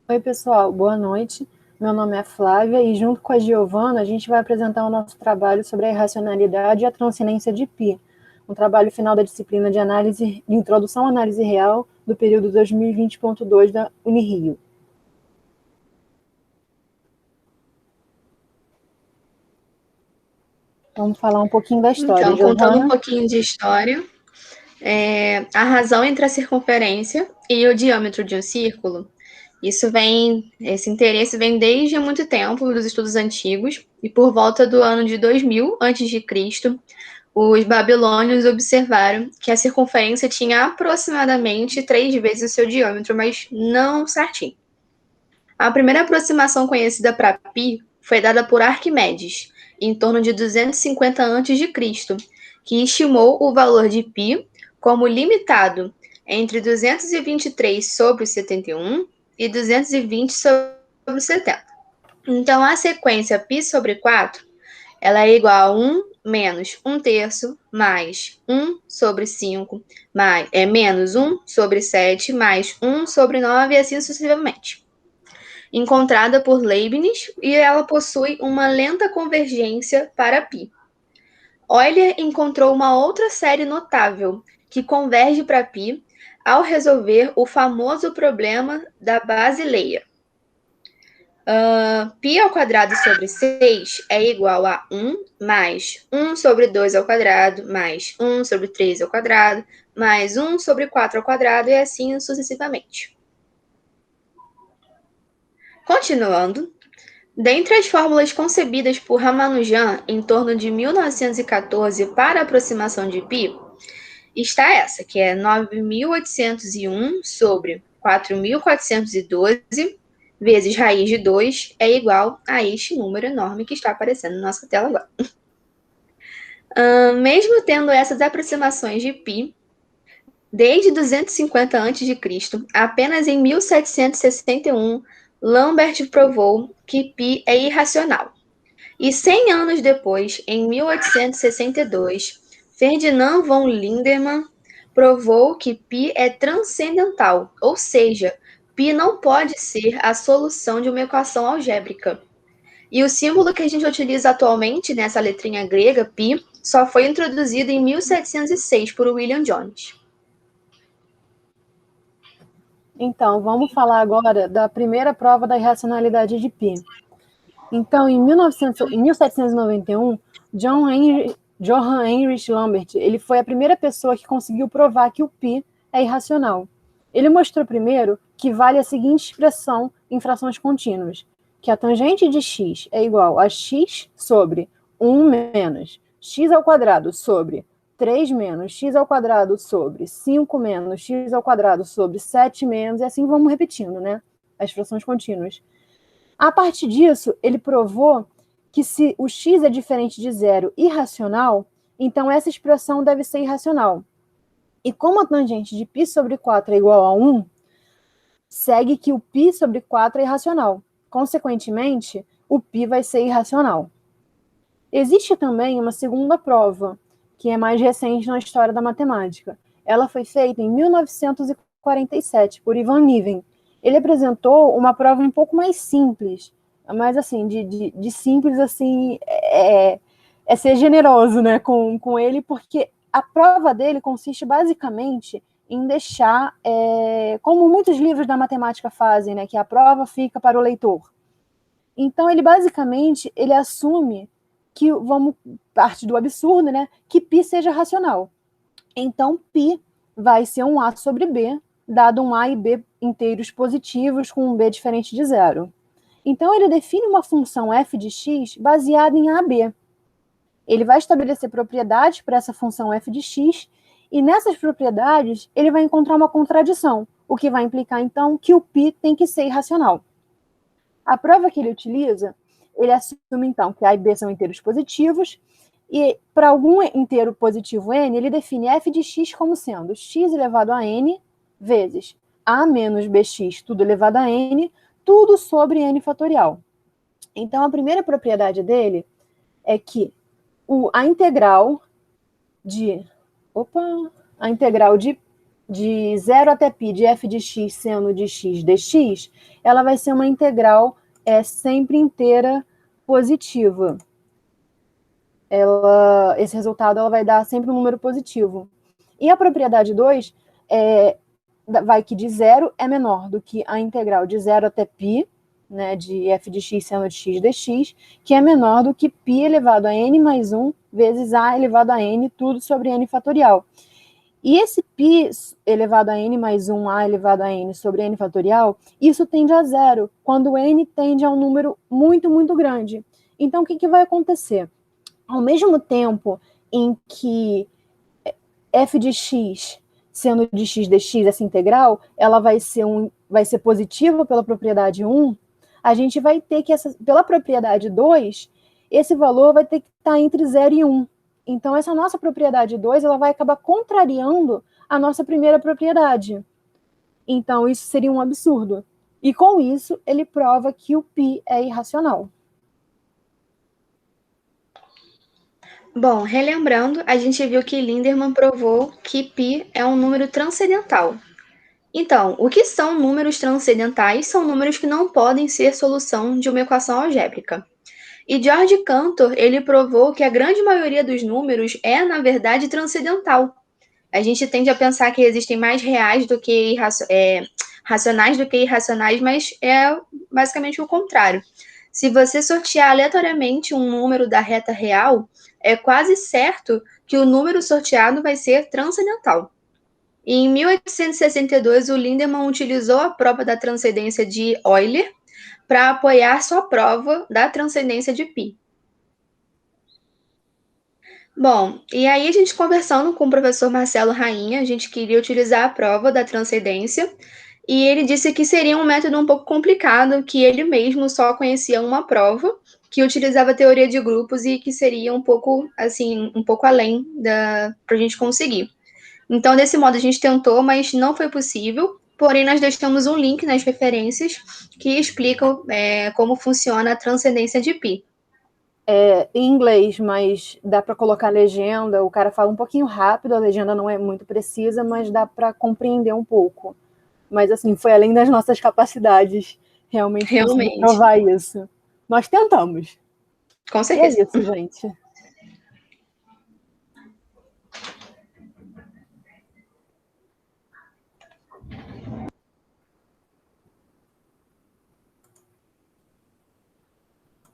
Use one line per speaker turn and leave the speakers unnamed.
Oi, pessoal, boa noite. Meu nome é Flávia e, junto com a Giovana, a gente vai apresentar o nosso trabalho sobre a irracionalidade e a transcendência de Pi, um trabalho final da disciplina de análise, de introdução à análise real do período 2020.2 da Unirio. Vamos falar um pouquinho da história.
Então, contando um
Giovana?
pouquinho de história, a razão entre a circunferência e o diâmetro de um círculo, esse interesse vem desde muito tempo dos estudos antigos, e por volta do ano de 2000 a.C., os babilônios observaram que a circunferência tinha aproximadamente 3 vezes o seu diâmetro, mas não certinho. A primeira aproximação conhecida para π foi dada por Arquimedes, em torno de 250 a.C., que estimou o valor de π como limitado entre 223 sobre 71 e 220 sobre 70. Então, a sequência π sobre 4 ela é igual a 1 menos 1 terço mais 1 sobre 5 menos 1 sobre 7 mais 1 sobre 9 e assim sucessivamente. Encontrada por Leibniz, e ela possui uma lenta convergência para π. Euler encontrou uma outra série notável que converge para π ao resolver o famoso problema da Basileia. Π ao quadrado sobre 6 é igual a 1 mais 1 sobre 2 ao quadrado, mais 1 sobre 3 ao quadrado, mais 1 sobre 4 ao quadrado, e assim sucessivamente. Continuando, dentre as fórmulas concebidas por Ramanujan em torno de 1914 para a aproximação de π, está essa, que é 9.801 sobre 4.412 vezes raiz de 2 é igual a este número enorme que está aparecendo na nossa tela agora. Mesmo tendo essas aproximações de π, desde 250 a.C., apenas em 1761, Lambert provou que π é irracional. E 100 anos depois, em 1862, Ferdinand von Lindemann provou que π é transcendental, ou seja, π não pode ser a solução de uma equação algébrica. E o símbolo que a gente utiliza atualmente, nessa letrinha grega, π, só foi introduzido em 1706 por William Jones.
Então, vamos falar agora da primeira prova da irracionalidade de π. Então, em 1791, Johann Heinrich Lambert, ele foi a primeira pessoa que conseguiu provar que o π é irracional. Ele mostrou primeiro que vale a seguinte expressão em frações contínuas, que a tangente de x é igual a x sobre 1 menos x ao quadrado sobre 3 menos x ao quadrado sobre 5 menos x ao quadrado sobre 7 menos, e assim vamos repetindo, né? As frações contínuas. A partir disso, ele provou que se o x é diferente de zero e racional, então essa expressão deve ser irracional. E como a tangente de π sobre 4 é igual a 1, segue que o π sobre 4 é irracional. Consequentemente, o π vai ser irracional. Existe também uma segunda prova, que é mais recente na história da matemática. Ela foi feita em 1947 por Ivan Niven. Ele apresentou uma prova um pouco mais simples, mas assim, de simples assim, é ser generoso, né, com ele, porque a prova dele consiste basicamente em deixar, como muitos livros da matemática fazem, né, que a prova fica para o leitor. Então, ele basicamente, ele assume que, parte do absurdo, né, que π seja racional. Então, π vai ser um A sobre B, dado um A e B inteiros positivos com um B diferente de zero. Então, ele define uma função f de x baseada em AB. Ele vai estabelecer propriedades para essa função f de x, e nessas propriedades, ele vai encontrar uma contradição, o que vai implicar, então, que o π tem que ser irracional. A prova que ele utiliza, ele assume, então, que A e B são inteiros positivos, e para algum inteiro positivo n, ele define f de x como sendo x elevado a n vezes a menos bx, tudo elevado a n, tudo sobre n fatorial. Então, a primeira propriedade dele é que a integral de de 0 até π de f de x seno de x dx, ela vai ser uma integral sempre inteira positiva. Esse resultado ela vai dar sempre um número positivo. E a propriedade 2 vai que de 0 é menor do que a integral de 0 até π, né, de f de x seno de x dx, que é menor do que π elevado a n mais 1 vezes a elevado a n, tudo sobre n fatorial. E esse π elevado a n mais 1a elevado a n sobre n fatorial, isso tende a zero, quando n tende a um número muito, muito grande. Então, o que vai acontecer? Ao mesmo tempo em que f de x seno de x dx, essa integral, ela vai ser positiva pela propriedade 1, a gente vai ter que, pela propriedade 2, esse valor vai ter que estar entre 0 e 1. Então, essa nossa propriedade 2, ela vai acabar contrariando a nossa primeira propriedade. Então, isso seria um absurdo. E, com isso, ele prova que o π é irracional.
Bom, relembrando, a gente viu que Lindemann provou que π é um número transcendental. Então, o que são números transcendentais? São números que não podem ser solução de uma equação algébrica. E George Cantor, ele provou que a grande maioria dos números é, na verdade, transcendental. A gente tende a pensar que existem mais reais do que racionais do que irracionais, mas é basicamente o contrário. Se você sortear aleatoriamente um número da reta real, é quase certo que o número sorteado vai ser transcendental. E em 1862, o Lindemann utilizou a prova da transcendência de Euler para apoiar sua prova da transcendência de π. Bom, e aí a gente conversando com o professor Marcelo Rainha, a gente queria utilizar a prova da transcendência, e ele disse que seria um método um pouco complicado, que ele mesmo só conhecia uma prova, que utilizava a teoria de grupos e que seria um pouco, assim, um pouco além para a gente conseguir. Então, desse modo, a gente tentou, mas não foi possível. Porém, nós deixamos um link nas referências que explicam como funciona a transcendência de π.
Em inglês, mas dá para colocar legenda. O cara fala um pouquinho rápido, a legenda não é muito precisa, mas dá para compreender um pouco. Mas, assim, foi além das nossas capacidades realmente conseguir provar isso. Nós tentamos.
Com certeza.
E é isso, gente.